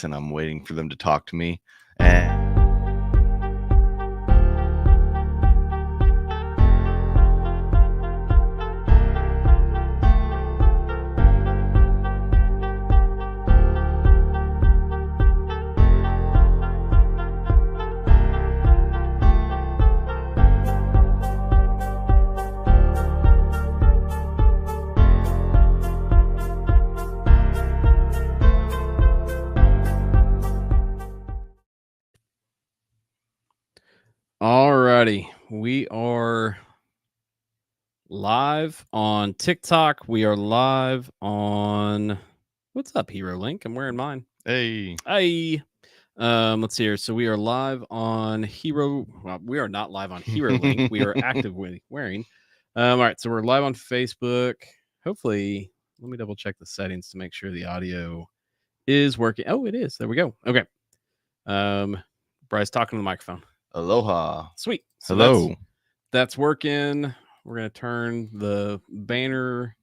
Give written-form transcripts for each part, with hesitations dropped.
and I'm waiting for them to talk to me. And Alrighty, we are live on TikTok. We are live on what's up, Hero Link? I'm wearing mine. hey, Let's see here. So we are live on Hero. Well, we are not live on Hero Link. We are actively wearing. All right, so we're live on Facebook. Hopefully, let me double check the settings to make sure the audio is working. Oh, it is. There we go. Okay. Bryce talking to the microphone. aloha. Sweet. So Hello. That's working. We're going to turn the banner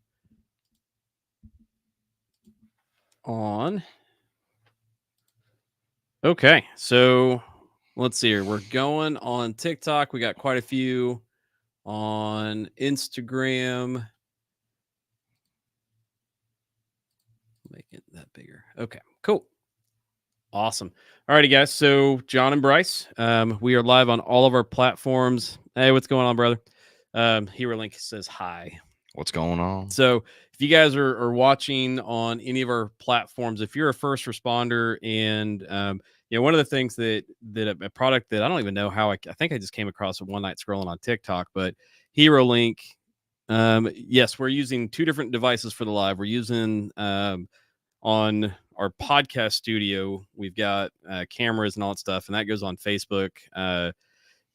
on. Okay. So let's see here. We're going on TikTok. We got quite a few on Instagram. Make it that bigger. Okay, cool. Awesome. All righty, guys. So Jon and Bryce, we are live on all of our platforms. Hey, what's going on, brother? Hero Link says hi. What's going on? So if you guys are watching on any of our platforms, if you're a first responder and one of the things that a product that I don't even know how I think I just came across it one night scrolling on TikTok, but Hero Link. Yes, we're using two different devices for the live. We're using on our podcast studio, we've got cameras and all that stuff, and that goes on Facebook,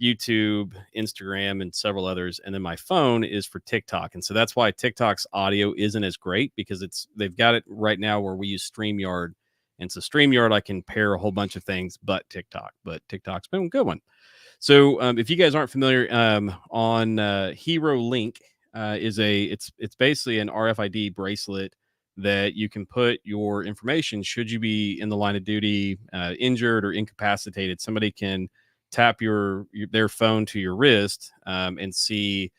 YouTube, Instagram, and several others. And then my phone is for TikTok. And so that's why TikTok's audio isn't as great, because they've got it right now where we use StreamYard. And so StreamYard, I can pair a whole bunch of things but TikTok. But TikTok's been a good one. So if you guys aren't familiar, on Hero Link it's basically an RFID bracelet that you can put your information should you be in the line of duty, injured or incapacitated. Somebody can tap their phone to your wrist and see,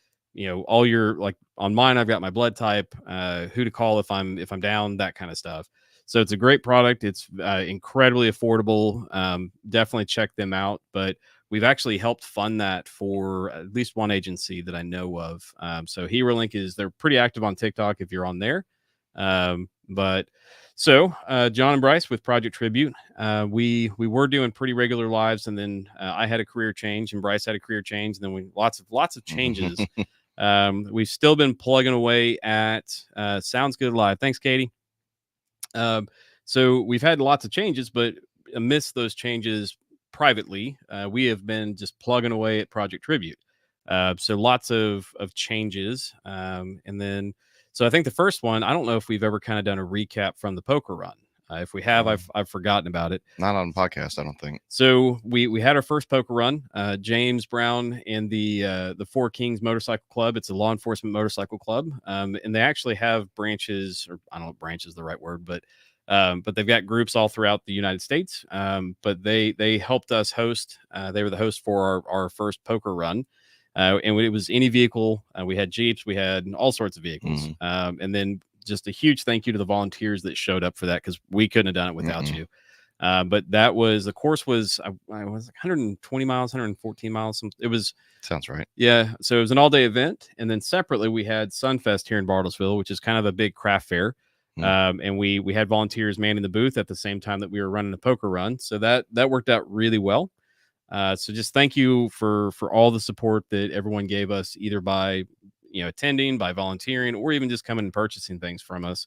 all your, like on mine, I've got my blood type, who to call if I'm down, that kind of stuff. So it's a great product. It's incredibly affordable. Definitely check them out. But we've actually helped fund that for at least one agency that I know of. So Hero Link they're pretty active on TikTok if you're on there. So Jon and Bryce with Project Tribute, we were doing pretty regular lives, and then I had a career change and Bryce had a career change, and then we lots of changes. We've still been plugging away at Sounds Good Live. Thanks, Katie. So we've had lots of changes, but amidst those changes privately, we have been just plugging away at Project Tribute. So lots of changes. And then, so I think the first one, I don't know if we've ever kind of done a recap from the poker run. If we have, I've forgotten about it. Not on podcast, I don't think. So we had our first poker run. James Brown and the Four Kings Motorcycle Club. It's a law enforcement motorcycle club, and they actually have branches, or I don't know if branch is the right word, but they've got groups all throughout the United States. But they helped us host. They were the host for our first poker run. And it was any vehicle. We had Jeeps, we had all sorts of vehicles. And then just a huge thank you to the volunteers that showed up for that, because we couldn't have done it without you. But the course was, I was like 120 miles, 114 miles. It was. Sounds right. Yeah. So it was an all day event. And then separately, we had Sunfest here in Bartlesville, which is kind of a big craft fair. And we had volunteers manning the booth at the same time that we were running a poker run. So that worked out really well. So just thank you for all the support that everyone gave us, either by, attending, by volunteering, or even just coming and purchasing things from us.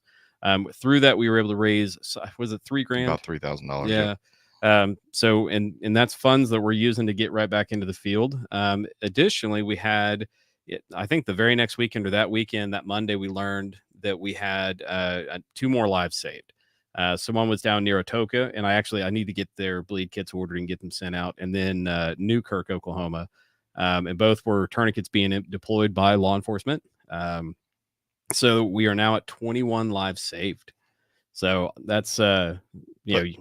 Through that, we were able to raise, was it $3,000? About $3,000. Yeah. So, and that's funds that we're using to get right back into the field. Additionally, we had, I think the very next weekend or that weekend, that Monday, we learned that we had 2 more lives saved. So one was down near Atoka, and I need to get their bleed kits ordered and get them sent out. And then Newkirk, Oklahoma, and both were tourniquets being deployed by law enforcement. So we are now at 21 lives saved. So that's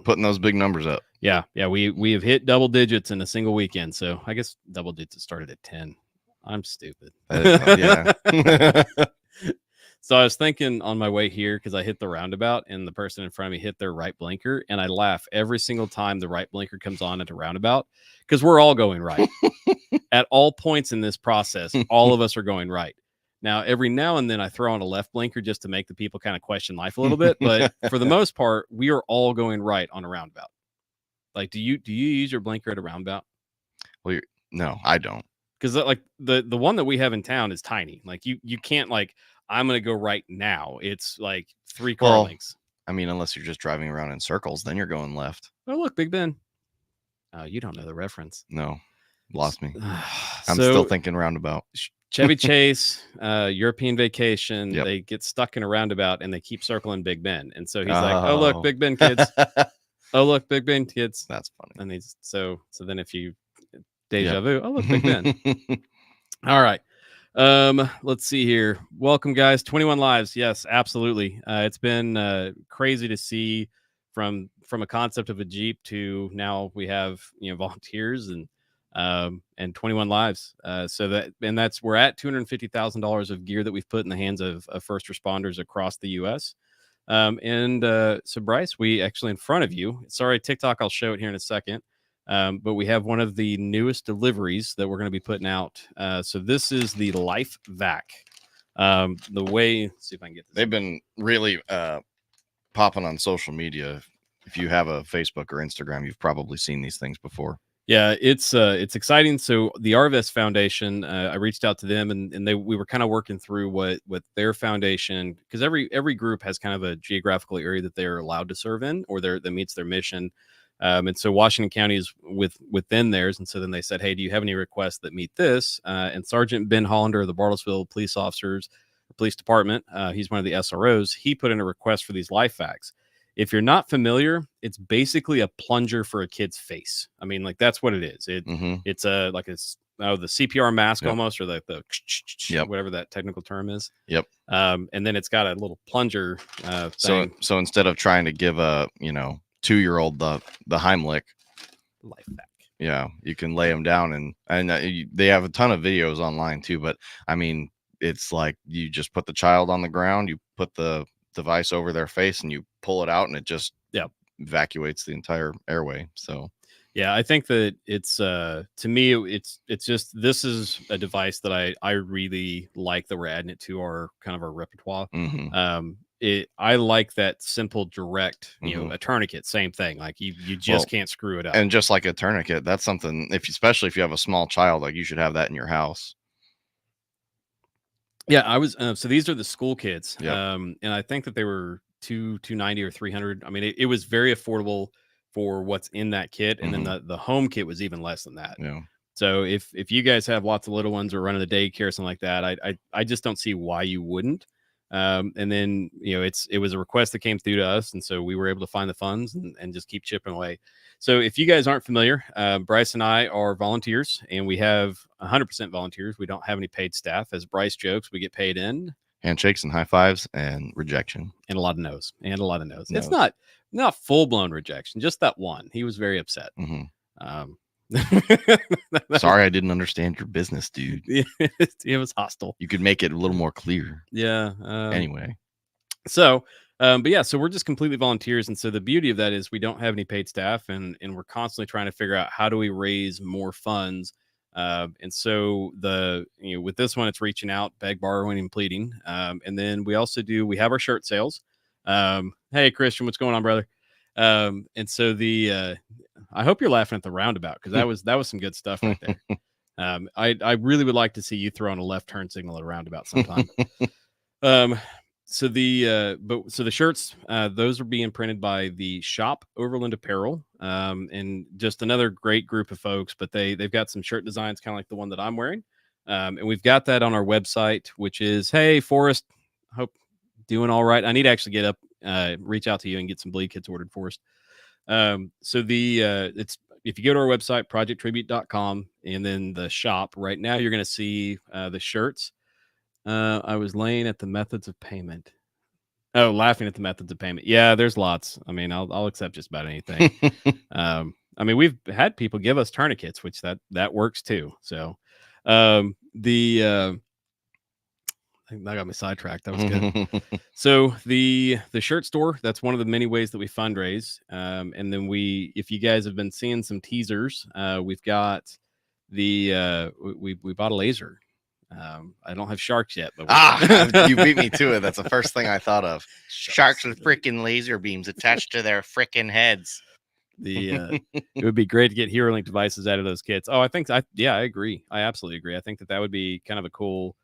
putting those big numbers up. Yeah. We have hit double digits in a single weekend. So I guess double digits started at 10. I'm stupid. Yeah. So I was thinking on my way here, because I hit the roundabout and the person in front of me hit their right blinker, and I laugh every single time the right blinker comes on at a roundabout, because we're all going right. At all points in this process, all of us are going right. Now, every now and then I throw on a left blinker just to make the people kind of question life a little bit. But for the most part, we are all going right on a roundabout. Like, do you use your blinker at a roundabout? Well, no, I don't. Because like the one that we have in town is tiny. Like you can't like, I'm going to go right now. It's like 3 car lengths. I mean, unless you're just driving around in circles, then you're going left. Oh, look, Big Ben. Oh, you don't know the reference. No, lost me. I'm still thinking roundabout. Chevy Chase, European Vacation. Yep. They get stuck in a roundabout and they keep circling Big Ben. And so he's like, "Oh, look, Big Ben kids. Oh, look, Big Ben kids." That's funny. And he's so then if you deja vu, oh, look, Big Ben. All right. Let's see here. Welcome, guys. 21 lives. Yes, absolutely. It's been crazy to see from a concept of a Jeep to now we have volunteers and 21 lives. So that's we're at $250,000 of gear that we've put in the hands of first responders across the U.S. So Bryce, we actually in front of you. Sorry, TikTok. I'll show it here in a second. But we have one of the newest deliveries that we're going to be putting out. So this is the Life Vac. The way, let's see if I can get this. They've been really popping on social media. If you have a Facebook or Instagram, you've probably seen these things before. Yeah, it's exciting. So the Arvest Foundation, I reached out to them and we were kind of working through what their foundation, because every group has kind of a geographical area that they're allowed to serve in, or that meets their mission. And so Washington County is within theirs. And so then they said, "Hey, do you have any requests that meet this?" And Sergeant Ben Hollander of the Bartlesville Police Department, he's one of the SROs. He put in a request for these Life Vacs. If you're not familiar, it's basically a plunger for a kid's face. I mean, like that's what it is. It's the CPR mask almost, or like the whatever that technical term is. Yep. And then it's got a little plunger thing. So instead of trying to give a 2-year-old the Heimlich Life Vac. Yeah, you can lay them down and they have a ton of videos online too. But I mean, it's like you just put the child on the ground, you put the device over their face, and you pull it out, and it just evacuates the entire airway. So yeah, I think that it's to me it's just, this is a device that I really like that we're adding it to our kind of our repertoire. I like that simple, direct, a tourniquet, same thing. Like you just can't screw it up. And just like a tourniquet, that's something, especially if you have a small child, like you should have that in your house. Yeah, I was, so these are the school kids. Yep. And I think that they were $290 or $300. I mean, it was very affordable for what's in that kit. And then the home kit was even less than that. Yeah. So if you guys have lots of little ones or running the daycare or something like that, I just don't see why you wouldn't. And then, it was a request that came through to us. And so we were able to find the funds and just keep chipping away. So if you guys aren't familiar, Bryce and I are volunteers, and we have 100% volunteers. We don't have any paid staff. As Bryce jokes, we get paid in handshakes and high fives and rejection and a lot of no's. It's not full blown rejection, just that one. He was very upset. Sorry, I didn't understand your business, dude. It was hostile. You could make it a little more clear. Yeah. Anyway. So, but yeah, so we're just completely volunteers. And so the beauty of that is we don't have any paid staff, and we're constantly trying to figure out how do we raise more funds. And so with this one, it's reaching out, beg, borrowing, and pleading. And then we also we have our shirt sales. Hey, Christian, what's going on, brother? And so I hope you're laughing at the roundabout, because that was some good stuff right there. I really would like to see you throw on a left turn signal at a roundabout sometime. So the shirts, those are being printed by the Shop Overland Apparel, and just another great group of folks. But they've got some shirt designs, kind of like the one that I'm wearing, and we've got that on our website, which is, hey, Forrest, hope doing all right. I need to actually get up, reach out to you and get some bleed kits ordered, Forrest. So it's, if you go to our website, projecttribute.com, and then the shop right now, you're going to see the shirts. I was laying at the methods of payment. Oh, laughing at the methods of payment. Yeah, there's lots. I mean, I'll accept just about anything. I mean, we've had people give us tourniquets, which that works too. So, the I think that got me sidetracked. That was good. So the shirt store, that's one of the many ways that we fundraise. And then if you guys have been seeing some teasers, we've got we bought a laser. I don't have sharks yet, but you beat me to it. That's the first thing I thought of. Sharks with freaking laser beams attached to their freaking heads. It would be great to get HeroLink devices out of those kits. Oh, I agree. I absolutely agree. I think that would be kind of a cool.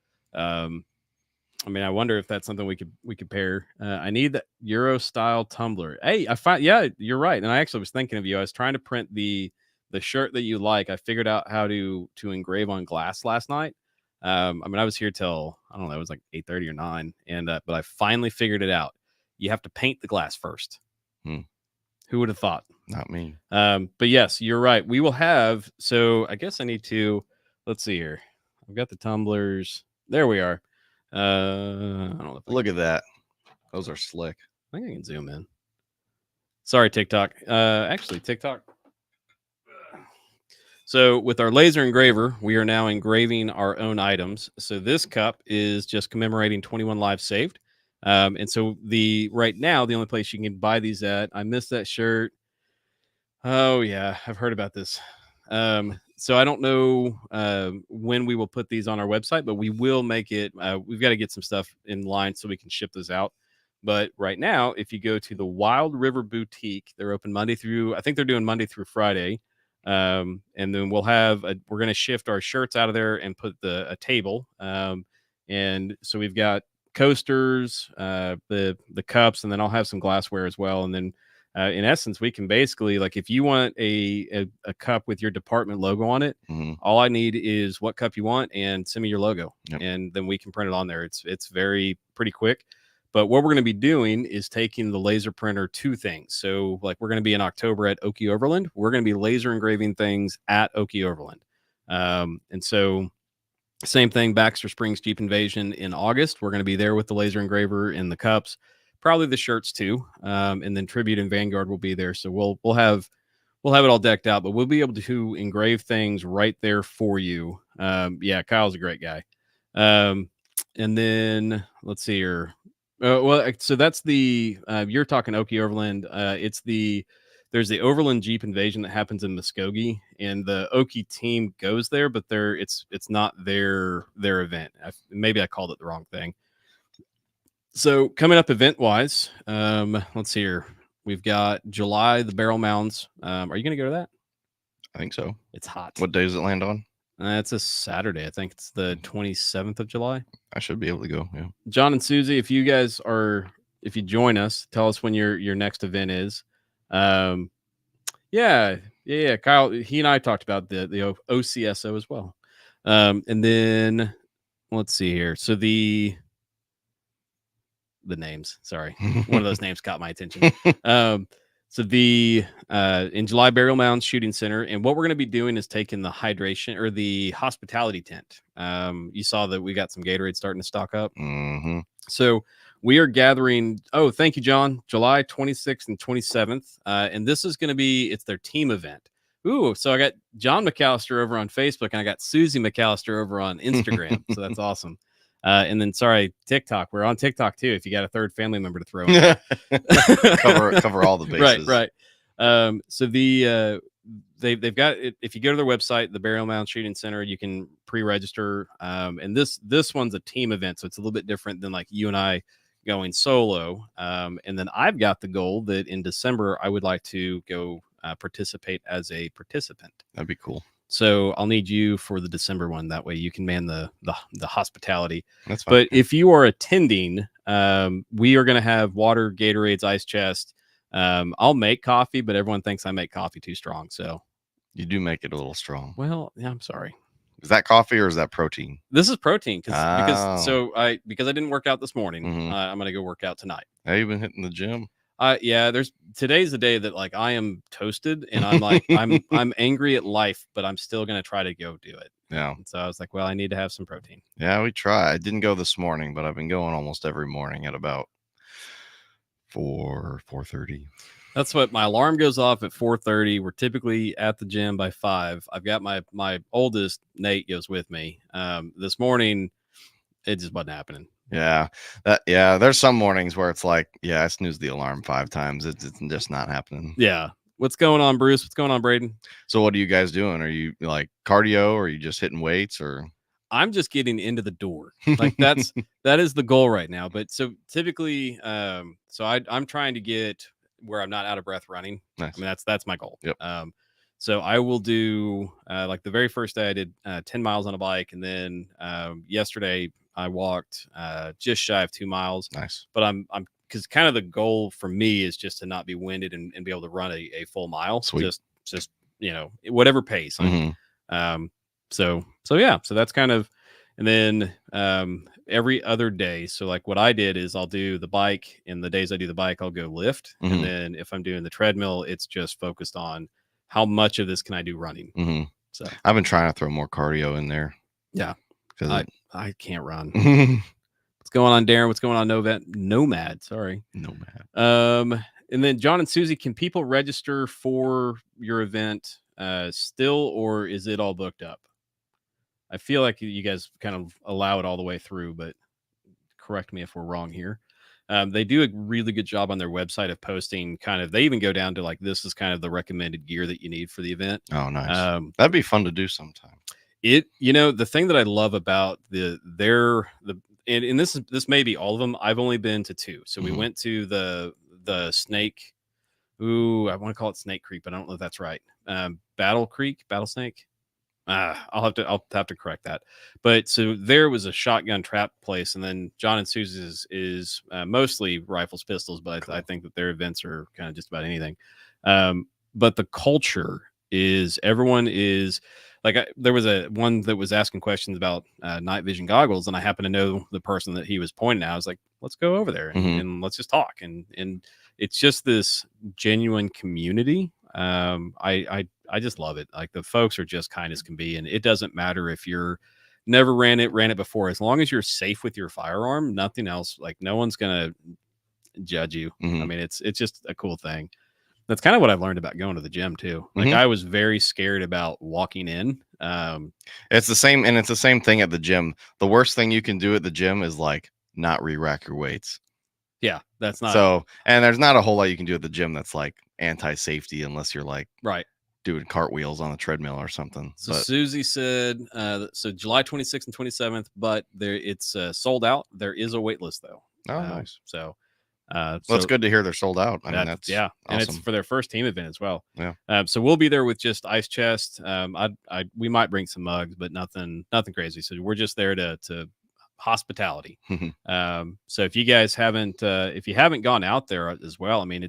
I mean, I wonder if that's something we could pair. I need the Euro style tumbler. Hey, yeah, you're right. And I actually was thinking of you. I was trying to print the shirt that you like. I figured out how to engrave on glass last night. I mean, I was here till, I don't know, it was like 8:30 or 9, and but I finally figured it out. You have to paint the glass first. Who would have thought? Not me. But yes, you're right. We will have. So I guess I need to. Let's see here. I've got the tumblers. There we are. I don't know. Look at that. Those are slick. I think I can zoom in. Sorry, TikTok. Actually, TikTok. So with our laser engraver, we are now engraving our own items. So this cup is just commemorating 21 lives saved. And so right now, the only place you can buy these at, I missed that shirt. Oh yeah, I've heard about this. So I don't know when we will put these on our website, but we will make it. We've got to get some stuff in line so we can ship those out. But right now, if you go to the Wild River Boutique, they're open Monday through, I think they're doing Monday through Friday. And then we're going to shift our shirts out of there and put a table. And so we've got coasters, the cups, and then I'll have some glassware as well. And then in essence, we can basically, like, if you want a cup with your department logo on it, all I need is what cup you want and send me your logo. Yep. And then we can print it on there. It's pretty quick. But what we're going to be doing is taking the laser printer to things. So like we're going to be in October at Okie Overland. We're going to be laser engraving things at Okie Overland. And so same thing, Baxter Springs Jeep Invasion in August. We're going to be there with the laser engraver and the cups. Probably the shirts too, and then Tribute and Vanguard will be there. So we'll have it all decked out, but we'll be able to engrave things right there for you. Yeah, Kyle's a great guy. And then let's see here. Well, so that's the you're talking Okie Overland. There's the Overland Jeep Invasion that happens in Muskogee, and the Okie team goes there, but it's not their event. Maybe I called it the wrong thing. So coming up event-wise, let's see here. We've got July, the Burial Mounds. Are you going to go to that? I think so. It's hot. What day does it land on? It's a Saturday. I think it's the 27th of July. I should be able to go, yeah. John and Susie, if you join us, tell us when your next event is. Yeah. Kyle, he and I talked about the OCSO as well. And then let's see here. So the names, sorry, one of those names caught my attention. So the in July, Burial Mounds Shooting Center, and what we're going to be doing is taking the hydration or the hospitality tent. You saw that we got some Gatorade starting to stock up. Mm-hmm. So we are gathering. Oh, thank you, John. July 26th and 27th, and this is going to be it's their team event. Ooh, so I got John McAllister over on Facebook, and I got Susie McAllister over on Instagram. So that's awesome. And then, sorry, TikTok. We're on TikTok too. If you got a third family member to throw in, cover all the bases. Right. So they've got it. If you go to their website, the Burial Mounds Shooting Center, you can pre-register. And this one's a team event, so it's a little bit different than like you and I going solo. And then I've got the goal that in December I would like to go participate as a participant. That'd be cool. So I'll need you for the December one. That way you can man the hospitality. That's fine. But if you are attending, we are going to have water, Gatorades, ice chest. I'll make coffee, but everyone thinks I make coffee too strong. So you do make it a little strong. Well, yeah, I'm sorry. Is that coffee or is that protein? This is protein because I didn't work out this morning. Mm-hmm. I'm going to go work out tonight. Have you been hitting the gym? Yeah, today's the day that like I am toasted and I'm like I'm angry at life, but I'm still gonna try to go do it. Yeah. And so I was like, well, I need to have some protein. Yeah, we try. I didn't go this morning, but I've been going almost every morning at about 4:30. That's what my alarm goes off at 4:30. We're typically at the gym by 5. I've got my oldest, Nate, goes with me. This morning, it just wasn't happening. Yeah, there's some mornings where it's like, yeah, I snooze the alarm 5 times. It's just not happening. Yeah. What's going on, Bruce? What's going on, Braden? So what are you guys doing? Are you like cardio, or are you just hitting weights, or? I'm just getting into the door. Like that is the goal right now. But so typically, so I'm trying to get where I'm not out of breath running. Nice. I mean, that's my goal. Yep. So I will do like the very first day I did 10 miles on a bike, and then yesterday I walked just shy of 2 miles. Nice. But I'm because kind of the goal for me is just to not be winded and be able to run a full mile. Sweet. Just whatever pace. So yeah, so that's kind of, and then every other day. So like what I did is I'll do the bike, and the days I do the bike, I'll go lift. And then if I'm doing the treadmill, it's just focused on how much of this can I do running. So I've been trying to throw more cardio in there. Yeah. Because I can't run. What's going on, Darren? What's going on, Nomad? Sorry. Nomad. And then John and Susie, can people register for your event still, or is it all booked up? I feel like you guys kind of allow it all the way through, but correct me if we're wrong here. They do a really good job on their website of posting kind of, they even go down to like, this is kind of the recommended gear that you need for the event. Oh, nice. That'd be fun to do sometime. The thing that I love about and this may be all of them. I've only been to 2. So we went to the Snake. Ooh, I want to call it Snake Creek, but I don't know if that's right. Battle Snake. I'll have to correct that. But so there was a shotgun trap place, and then John and Susie's is mostly rifles, pistols, but cool. I think that their events are kind of just about anything. But the culture is, everyone is like, there was one that was asking questions about night vision goggles, and I happen to know the person that he was pointing at. I was like, let's go over there and let's just talk. And it's just this genuine community. I just love it. Like, the folks are just kind as can be, and it doesn't matter if you're never ran it before. As long as you're safe with your firearm, nothing else. Like, no one's gonna judge you. I mean, it's just a cool thing. That's kind of what I've learned about going to the gym too. Like, I was very scared about walking in. It's the same, and it's the same thing at the gym. The worst thing you can do at the gym is like not re-rack your weights. Yeah, that's not so. And there's not a whole lot you can do at the gym that's like anti-safety, unless you're like doing cartwheels on the treadmill or something. So Susie said, so July 26th and 27th, but it's sold out. There is a wait list though. Oh, nice. So it's good to hear they're sold out. I mean, that's awesome. And it's for their first team event as well. Yeah. So we'll be there with just ice chest. We might bring some mugs, but nothing crazy. So we're just there to hospitality. So if you guys haven't gone out there as well, I mean,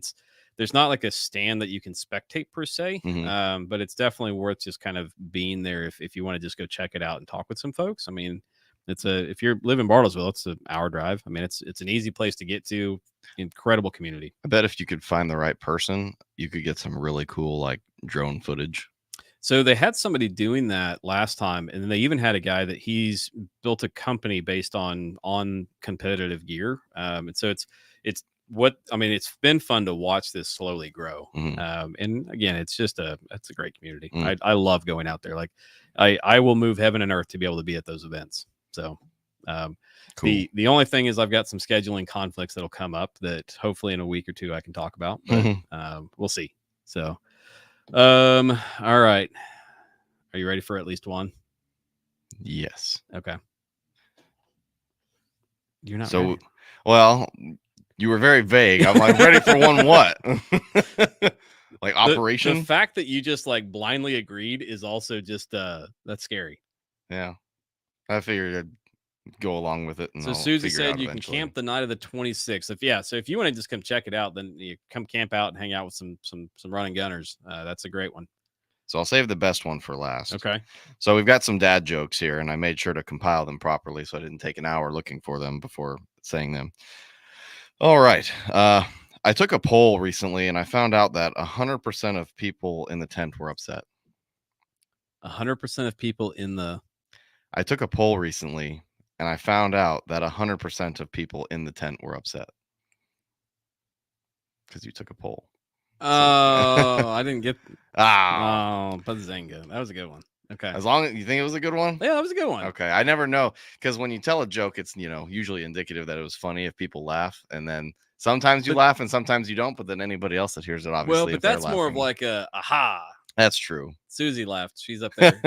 there's not like a stand that you can spectate per se, but it's definitely worth just kind of being there if you want to just go check it out and talk with some folks. I mean, if you live in Bartlesville, it's an hour drive. I mean, it's an easy place to get to. Incredible community. I bet if you could find the right person, you could get some really cool like drone footage. So they had somebody doing that last time, and then they even had a guy that he's built a company based on competitive gear. And so it's been fun to watch this slowly grow. And again, it's a great community. I love going out there. Like, I will move heaven and earth to be able to be at those events. So cool. The only thing is I've got some scheduling conflicts that'll come up that hopefully in a week or two I can talk about, but we'll see. So, all right. Are you ready for at least one? Yes. Okay. You're not so ready. Well, you were very vague. I'm like, ready for one what? Like operation? The fact that you just like blindly agreed is also just that's scary. Yeah. I figured I'd go along with it. And so Susie said you can camp the night of the 26th. So if you want to just come check it out, then you come camp out and hang out with some running gunners. That's a great one. So I'll save the best one for last. Okay. So we've got some dad jokes here, and I made sure to compile them properly, so I didn't take an hour looking for them before saying them. All right. I took a poll recently, and I found out that 100% of people in the tent were upset. 100% of people in the... I took a poll recently, and I found out that 100% of people in the tent were upset. because you took a poll. Oh, I didn't get. Ah, Oh, Bazinga. That was a good one. Okay. as long as you think it was a good one. Yeah, that was a good one. Okay, I never know because when you tell a joke, it's usually indicative that it was funny if people laugh, and then sometimes you laugh and sometimes you don't. But then anybody else that hears it, obviously, Well, but if they're that's more of laughing, like a aha. that's true. Susie laughed. She's up there.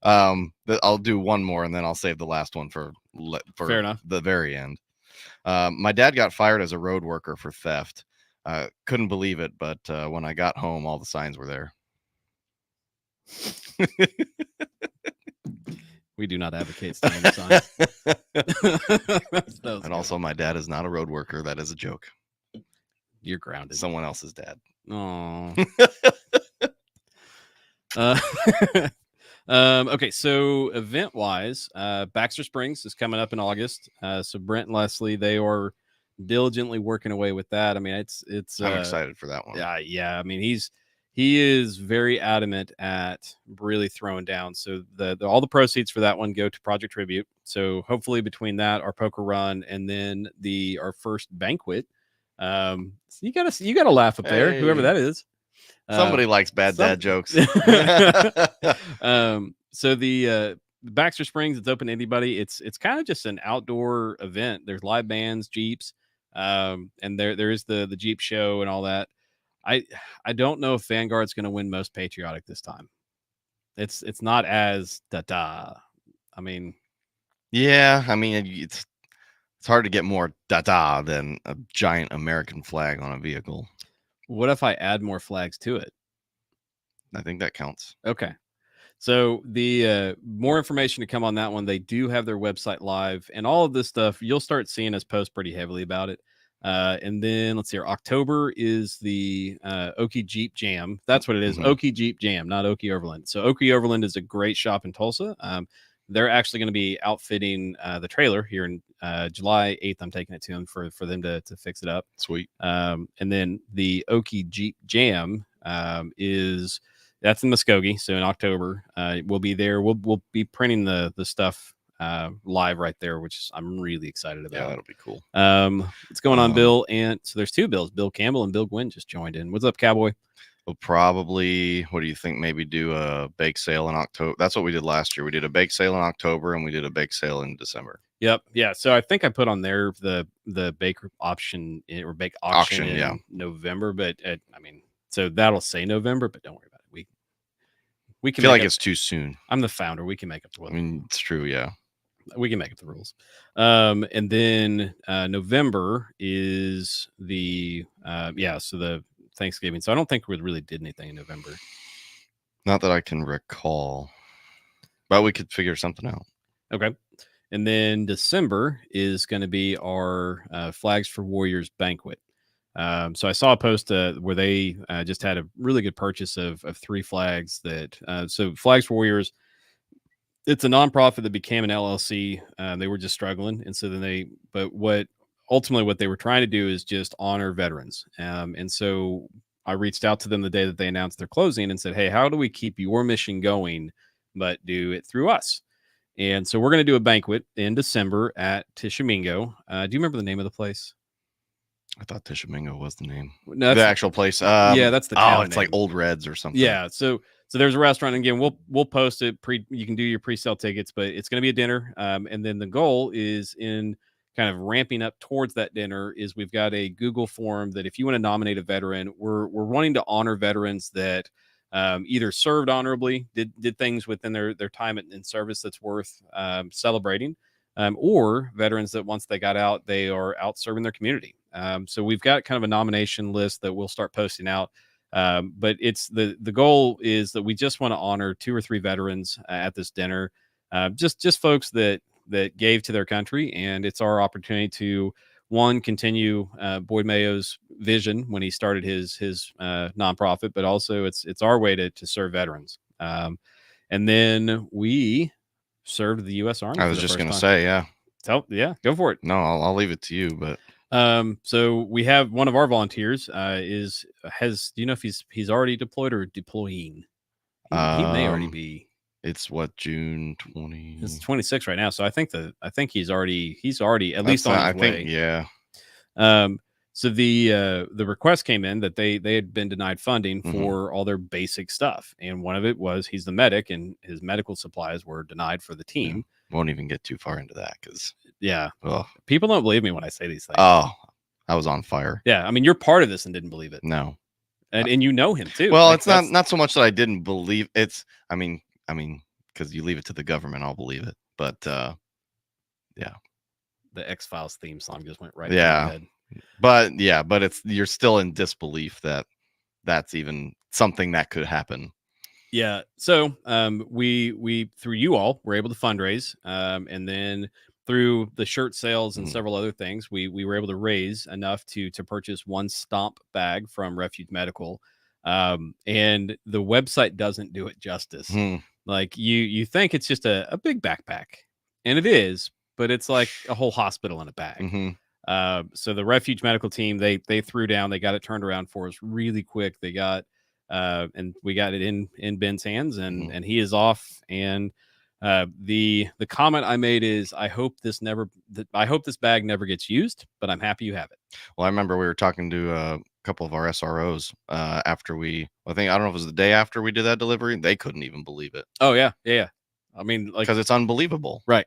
I'll do one more and then I'll save the last one for Fair enough. the very end. My dad got fired as a road worker for theft. Couldn't believe it, but when I got home, all the signs were there. We do not advocate stealing the signs. And also, my dad is not a road worker. That is a joke. You're grounded. Someone else's dad. Oh. Okay, so event wise, Baxter Springs is coming up in August. So Brent and Leslie, they are diligently working away with that. I mean, it's I'm excited for that one. Yeah. I mean, he is very adamant at really throwing down. So all the proceeds for that one go to Project Tribute. So hopefully between that, our poker run, and then our first banquet. So you gotta laugh up there, whoever that is. Somebody likes bad dad jokes. So the Baxter Springs, it's open to anybody. It's kind of just an outdoor event. There's live bands, Jeeps, and there is the Jeep show and all that. I don't know if Vanguard's going to win most patriotic this time. It's not as da-da. I mean, yeah, I mean it's hard to get more da-da than a giant American flag on a vehicle. What if I add more flags to it? I think that counts. Okay. So the more information to come on that one. They do have their website live, and all of this stuff you'll start seeing us post pretty heavily about it. And then let's see here. October is the Okie Jeep Jam. That's what it is. Okie Jeep Jam, not Okie Overland. So Okie Overland is a great shop in Tulsa. They're actually going to be outfitting the trailer here in July 8th. I'm taking it to them for them to fix it up. Sweet. And then the Okie Jeep Jam that's in Muskogee. So in October, we'll be there. We'll be printing the stuff live right there, which I'm really excited about. Yeah, that'll be cool. What's going on, Bill? And so there's two Bills. Bill Campbell and Bill Gwynn just joined in. What's up, Cowboy? We'll probably, what do you think? Maybe do a bake sale in October. That's what we did last year. We did a bake sale in October and we did a bake sale in December. Yep. Yeah. So I think I put on there the bake option or bake auction in November, but I mean, so that'll say November, but don't worry about it. We can feel like it's too soon. I'm the founder. We can make up the rules. I mean, it's true. Yeah. We can make up the rules. And then November is the so the Thanksgiving. So I don't think we really did anything in November. Not that I can recall, but we could figure something out. Okay. And then December is going to be our Flags for Warriors banquet. So I saw a post where they just had a really good purchase of 3 flags so Flags for Warriors, it's a nonprofit that became an LLC. They were just struggling. And so then what they were trying to do is just honor veterans. And so I reached out to them the day that they announced their closing and said, hey, how do we keep your mission going, but do it through us? And so we're going to do a banquet in December at Tishomingo. Do you remember the name of the place? I thought Tishomingo was the name. No, the actual place. Yeah, that's the town it's name. like Old Reds or something. Yeah. So there's a restaurant. And again, we'll post it. You can do your pre-sale tickets, but it's going to be a dinner. And then the goal is in kind of ramping up towards that dinner is we've got a Google form that if you want to nominate a veteran, we're wanting to honor veterans that either served honorably, did things within their time in service that's worth celebrating, or veterans that once they got out, they are out serving their community. So we've got kind of a nomination list that we'll start posting out. But it's the goal is that we just want to honor 2 or 3 veterans at this dinner, just folks that gave to their country, and it's our opportunity to continue Boyd Mayo's vision when he started his nonprofit, but also it's our way to serve veterans. And then we served the U.S. Army. I was just going to say, yeah. So yeah, go for it. No, I'll leave it to you, but. So we have one of our volunteers do you know if he's already deployed or deploying? He may already be. It's what, June 20? It's 26 right now. So I think he's already at least on his way. Yeah. So the request came in that they had been denied funding Mhm. for all their basic stuff, and one of it was he's the medic, and his medical supplies were denied for the Yeah. team. Won't even get too far into that because Yeah, oh, people don't believe me when I say these things. oh, I was on fire. Yeah, I mean, you're part of this and didn't believe it, No. and you know him too. Well, Like, it's not so much that I didn't believe it's. I mean, because you leave it to the government, I'll believe it. But yeah, the X-Files theme song just went right through yeah, my head. but it's you're still in disbelief that that's even something that could happen. Yeah. So we through you all were able to fundraise, and then through the shirt sales and Mhm. several other things, we were able to raise enough to purchase one stomp bag from Refuge Medical. And the website doesn't do it justice. Hmm. Like you think it's just a big backpack, and it is, but it's like a whole hospital in a bag. Hmm. So the Refuge Medical team, they threw down, they got it turned around for us really quick. They got and we got it in Ben's hands, and Mhm. and he is off. And the comment I made is, I hope this bag never gets used, but I'm happy you have it. Well, I remember we were talking to a couple of our SROs after I don't know if it was the day after we did that delivery. They couldn't even believe it Oh yeah. I mean, like, because it's unbelievable. right.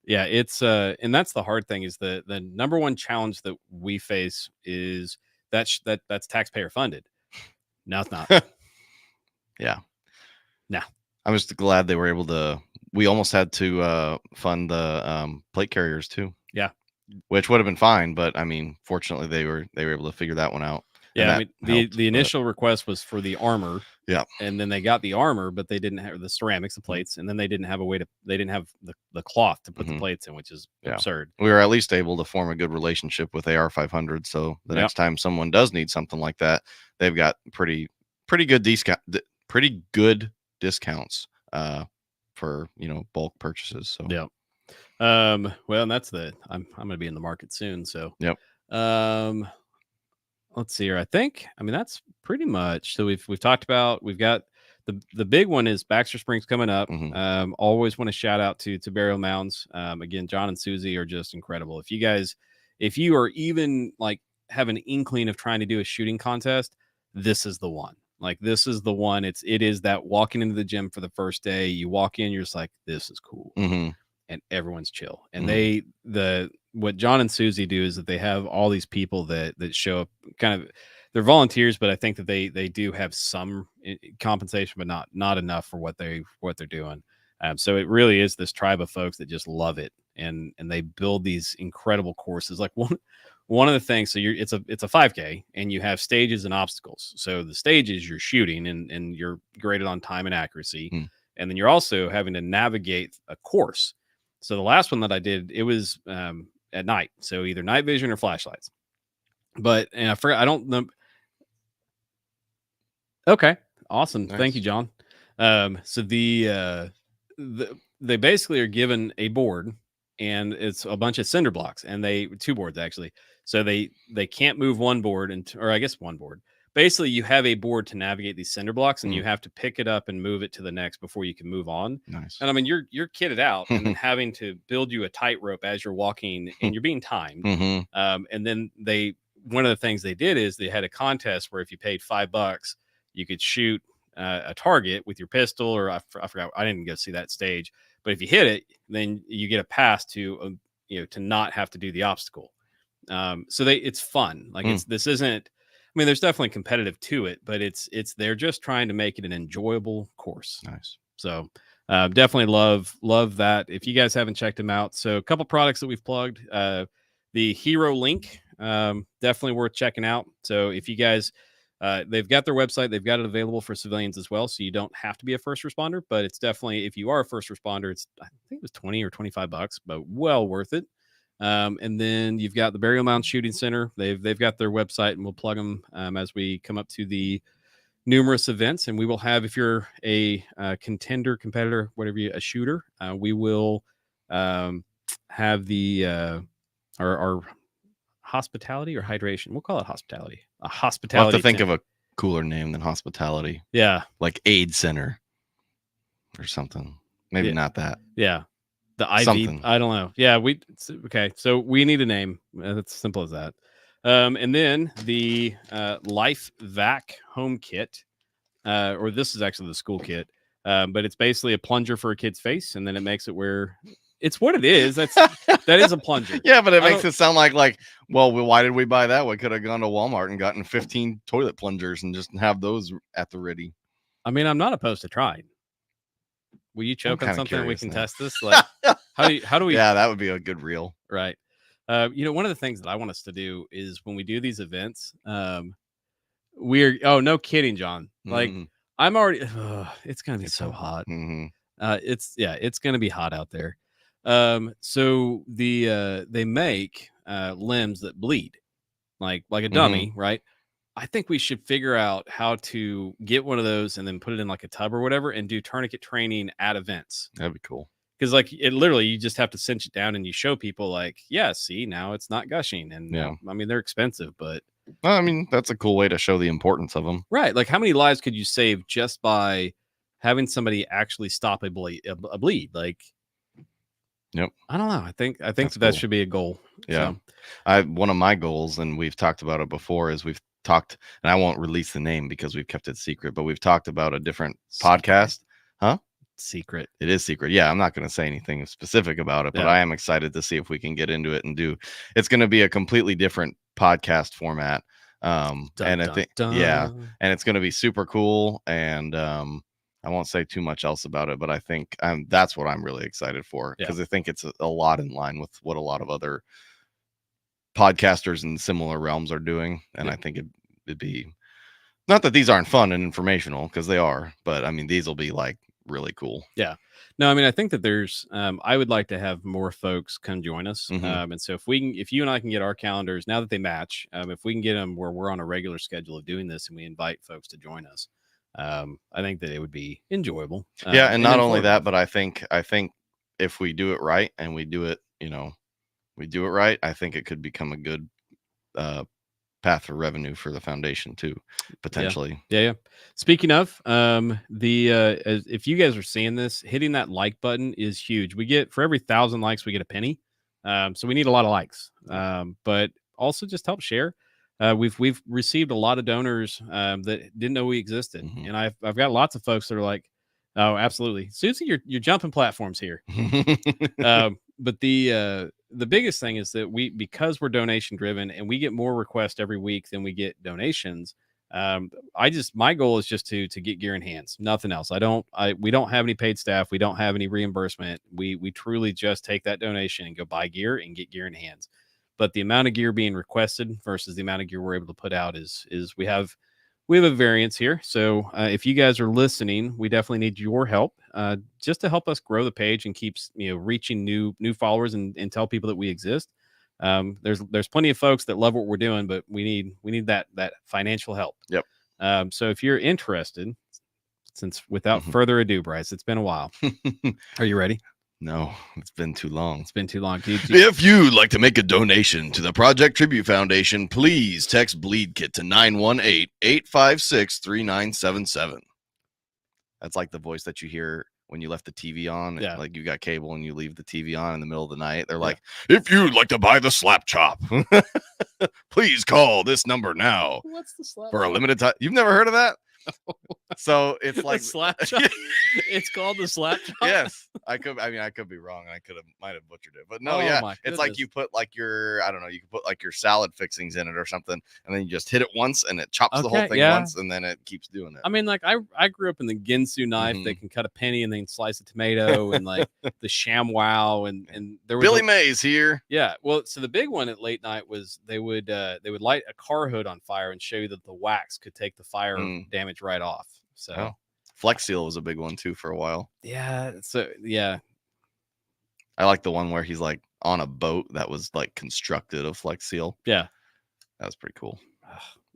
Yeah, it's and that's the hard thing, is the number one challenge that we face is that's taxpayer funded. No, it's not. Yeah. No. I'm just glad they were able to. We almost had to fund the plate carriers too. Yeah. Which would have been fine, but I mean, fortunately, they were able to figure that one out, and Yeah, I that mean, helped. the But initial request was for the armor, yeah, and then they got the armor, but they didn't have the ceramics, the plates, and then they didn't have the cloth to put the mhm, plates in, which is yeah, absurd. we were at least able to form a good relationship with AR 500. So the Yeah. next time someone does need something like that, they've got pretty good pretty good discounts for bulk purchases. So Yeah. Well, and that's I'm gonna be in the market soon. So yep. um let's see here. I mean, that's pretty much. So we've talked about, we've got the big one is Baxter Springs coming up. Hmm. Always want to shout out to Burial Mounds. Again, John and Susie are just incredible. If you are even like have an inkling of trying to do a shooting contest, this is the one. Like, this is the one. It is that walking into the gym for the first day, you walk in, you're just like, this is cool, Hmm. and everyone's chill. And Hmm. what John and Susie do is that they have all these people that show up, kind of, they're volunteers, but I think that they do have some compensation, but not enough for what they're doing. So it really is this tribe of folks that just love it, and they build these incredible courses. Like, one of the things, so it's a 5K, and you have stages and obstacles. So the stages, you're shooting, and you're graded on time and accuracy, Hmm. and then you're also having to navigate a course. So the last one that I did, it was at night, so either night vision or flashlights. And I forgot, I don't know. Okay, awesome, thank you, Nice. John. So they basically are given a board, and it's a bunch of cinder blocks, and two boards actually. So they can't move one board, or I guess one board. Basically, you have a board to navigate these cinder blocks, and Mm, you have to pick it up and move it to the next before you can move on. nice. And I mean, you're kitted out, and then having to build you a tightrope as you're walking, and you're being timed. Hmm. And then one of the things they did is they had a contest where if you paid $5, you could shoot a target with your pistol, or I forgot. I didn't go see that stage, but if you hit it, then you get a pass to to not have to do the obstacle. So it's fun. Like, Mm, this isn't. I mean, there's definitely competitive to it, but they're just trying to make it an enjoyable course. nice. So definitely love that. If you guys haven't checked them out, so a couple products that we've plugged. The Hero Link, definitely worth checking out. So if you guys, they've got their website, they've got it available for civilians as well, so you don't have to be a first responder. But it's definitely, if you are a first responder, I think it was 20 or $25, but well worth it. And then you've got the Burial Mounds Shooting Center. They've got their website, and we'll plug them as we come up to the numerous events. And we will have, if you're a competitor, whatever a shooter, we will have our hospitality or hydration. We'll call it hospitality. A We'll have to hospitality think tent. of a cooler name than hospitality, Yeah, like Aid Center or something. Maybe yeah, not that. yeah. The IV. Something. I don't know. Yeah, okay. So we need a name. It's simple as that. And then the Life Vac home kit, or this is actually the school kit, but it's basically a plunger for a kid's face, and then it makes it where it's what it is. That is a plunger. Yeah, but it makes it sound like, well, why did we buy that? We could have gone to Walmart and gotten 15 toilet plungers and just have those at the ready. I mean, I'm not opposed to trying. Will you choke on something? We can test this. Like, how do we? Yeah, that would be a good reel, right? One of the things that I want us to do is when we do these events, oh, no kidding, John. Like, I'm already. It's gonna be so hot. It's gonna be hot out there. So they make limbs that bleed, like a dummy, right? I think we should figure out how to get one of those and then put it in like a tub or whatever and do tourniquet training at events. That'd be cool. Because like it literally, you just have to cinch it down and you show people like, yeah, see, now it's not gushing. And I mean, they're expensive, but I mean, that's a cool way to show the importance of them. Right. Like how many lives could you save just by having somebody actually stop a bleed? Like, yep. I don't know. I think that should be a goal. Yeah. So. One of my goals, and we've talked about it before, is we've talked, and I won't release the name because we've kept it secret, but we've talked about a different podcast. Huh? Secret. It is secret. Yeah, I'm not going to say anything specific about it, but I am excited to see if we can get into it and do. It's going to be a completely different podcast format. And I think, and it's going to be super cool. And I won't say too much else about it, but I think that's what I'm really excited for, because I think it's a lot in line with what a lot of other podcasters in similar realms are doing. And I think it'd be, not that these aren't fun and informational, because they are, but I mean, these will be like really cool. Yeah. No, I mean, I think that there's I would like to have more folks come join us. And so if you and I can get our calendars now that they match, if we can get them where we're on a regular schedule of doing this and we invite folks to join us, I think that it would be enjoyable. And not only that, but I think if we do it right and we do it right, I think it could become a good path for revenue for the foundation too, potentially. Yeah. Speaking of, if you guys are seeing this, hitting that like button is huge. We get, for every 1,000 likes, we get a penny. So we need a lot of likes, but also just help share. We've received a lot of donors that didn't know we existed, and I've got lots of folks that are like, oh, absolutely, Susie, you're jumping platforms here. But the biggest thing is that because we're donation driven and we get more requests every week than we get donations. My goal is just to get gear in hands, nothing else. We don't have any paid staff. We don't have any reimbursement. We truly just take that donation and go buy gear and get gear in hands. But the amount of gear being requested versus the amount of gear we're able to put out is we have a variance here. So if you guys are listening, we definitely need your help just to help us grow the page and keep reaching new followers and tell people that we exist. There's plenty of folks that love what we're doing, but we need that financial help. Yep. So if you're interested, without further ado, Bryce, it's been a while. Are you ready? No, it's been too long. If you'd like to make a donation to the Project Tribute Foundation, please text Bleed Kit to 918-856-3977. That's like the voice that you hear when you left the TV on. Yeah. Like you got cable and you leave the TV on in the middle of the night. They're like, if you'd like to buy the slap chop, please call this number now. What's the slap for a limited time? You've never heard of that? So it's like slap chop. It's called the slap chop. Yes, I could be wrong, and might have butchered it, but no, it's like you put like you can put like your salad fixings in it or something, and then you just hit it once, and it chops the whole thing once, and then it keeps doing it. I mean, like I grew up in the Ginsu knife that can cut a penny and then slice a tomato, and like the ShamWow, and there was Billy Mays here. Yeah, well, so the big one at late night was they would light a car hood on fire and show you that the wax could take the fire damage right off. So Flex Seal was a big one too for a while. Yeah. So yeah, I like the one where he's like on a boat that was like constructed of Flex Seal. Yeah, that was pretty cool.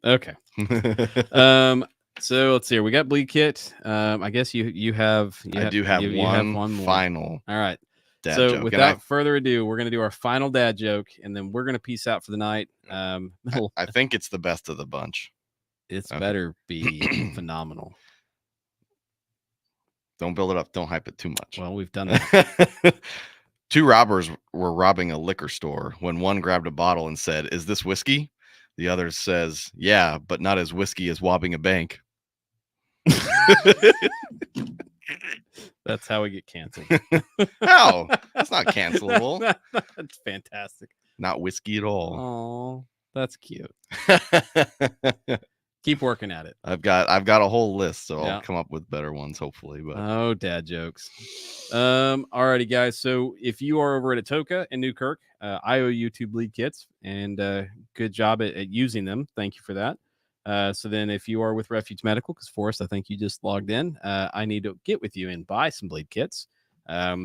Okay. So let's see here. We got Bleed Kit. I guess you have. I do have one more. Final. All right. Dad so joke. Without further ado, we're going to do our final dad joke, and then we're going to peace out for the night. I think it's the best of the bunch. It's better be phenomenal. Don't build it up. Don't hype it too much. Well, we've done that. Two robbers were robbing a liquor store when one grabbed a bottle and said, "Is this whiskey?" The other says, yeah, but not as whiskey as robbing a bank. That's how we get canceled. No, that's not cancelable. That's fantastic. Not whiskey at all. Oh, that's cute. Keep working at it. I've got a whole list, so Yeah. I'll come up with better ones, hopefully. But Oh, dad jokes. Alrighty, guys. So if you are over at Atoka and Newkirk, I owe you 2 bleed kits, and good job at using them. Thank you for that. So then if you are with Refuge Medical, because Forrest, I think you just logged in, I need to get with you and buy some bleed kits. I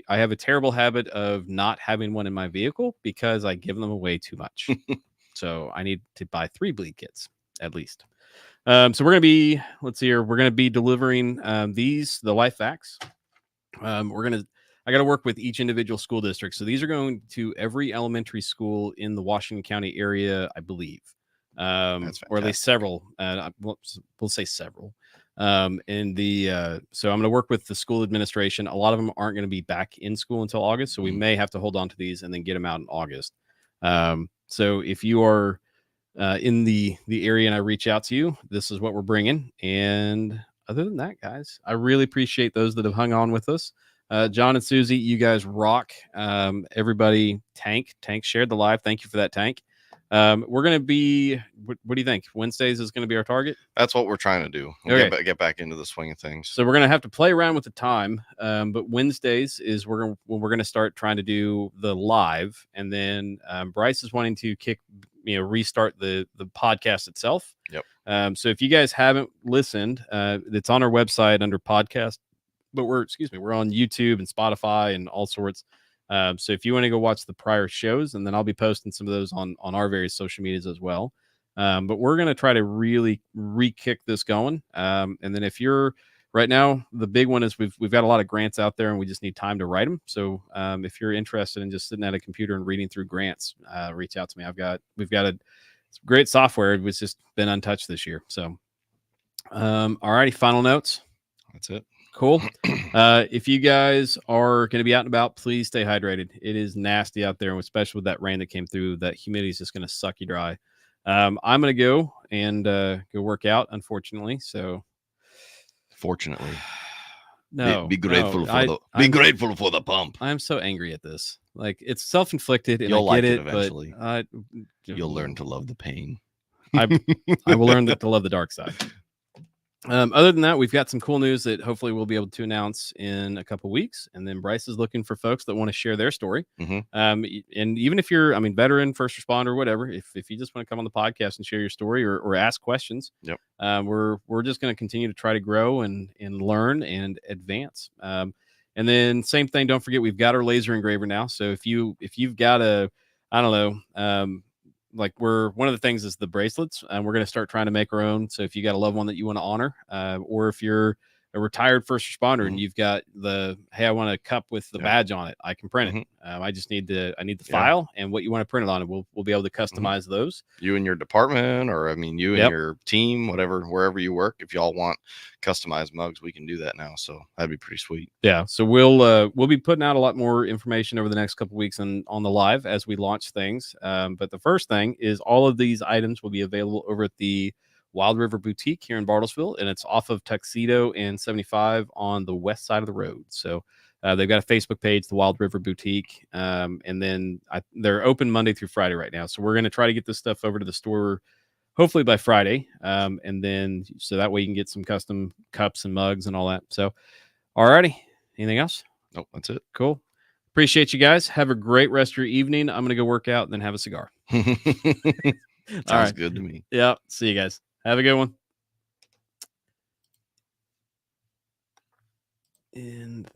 have a terrible habit of not having one in my vehicle because I give them away too much. So I need to buy 3 bleed kits at least. So we're going to be, let's see here. We're going to be delivering the life facts. I got to work with each individual school district. So these are going to every elementary school in the Washington County area, I believe, or at least several. We'll say several. So I'm going to work with the school administration. A lot of them aren't going to be back in school until August, so we may have to hold on to these and then get them out in August. So if you are in the area and I reach out to you, this is what we're bringing. And other than that, guys, I really appreciate those that have hung on with us. John and Susie, you guys rock. Everybody, Tank shared the live. Thank you for that, Tank. We're going to be, what do you think? Wednesdays is going to be our target? That's what we're trying to do. Okay. Get back into the swing of things. So we're going to have to play around with the time. But Wednesdays is we're going to start trying to do the live. And then Bryce is wanting to restart the podcast itself. Yep. So if you guys haven't listened, it's on our website under podcast, but we're on YouTube and Spotify and all sorts. So if you want to go watch the prior shows, and then I'll be posting some of those on our various social medias as well. But we're going to try to really re-kick this going. And then if you're right now, the big one is we've got a lot of grants out there and we just need time to write them. So if you're interested in just sitting at a computer and reading through grants, reach out to me. We've got it's great software. It's just been untouched this year. So, all righty, final notes. That's it. Cool. If you guys are going to be out and about, please stay hydrated. It is nasty out there, and especially with that rain that came through, that humidity is just going to suck you dry. I'm going to go and go work out, unfortunately. So, fortunately, no, be grateful grateful for the pump. I'm so angry at this. Like, it's self-inflicted, and You'll I get like it it eventually. But you'll learn to love the pain. I will learn to love the dark side. Other than that, we've got some cool news that hopefully we'll be able to announce in a couple weeks. And then Bryce is looking for folks that want to share their story. Mm-hmm. And even if you're, veteran, first responder, whatever, if you just want to come on the podcast and share your story or ask questions, yep. We're just going to continue to try to grow and learn and advance. And then same thing, don't forget, we've got our laser engraver now. So if you've got like one of the things is the bracelets, and we're going to start trying to make our own. So if you got a loved one that you want to honor, or if you're a retired first responder and you've got hey, I want a cup with the badge on it, I can print it. I just need the file and what you want to print it on, and we'll be able to customize those. You and your department, or you and your team, wherever you work, if y'all want customized mugs, we can do that now. So that'd be pretty sweet. Yeah. So we'll be putting out a lot more information over the next couple of weeks on the live as we launch things. But the first thing is all of these items will be available over at the Wild River Boutique here in Bartlesville, and it's off of Tuxedo and 75 on the west side of the road. So they've got a Facebook page, the Wild River Boutique, and then they're open Monday through Friday right now. So we're going to try to get this stuff over to the store hopefully by Friday, and then so that way you can get some custom cups and mugs and all that. So, alrighty, anything else? Nope, that's it. Cool. Appreciate you guys. Have a great rest of your evening. I'm going to go work out and then have a cigar. Sounds good to me. Yeah. See you guys. Have a good one. And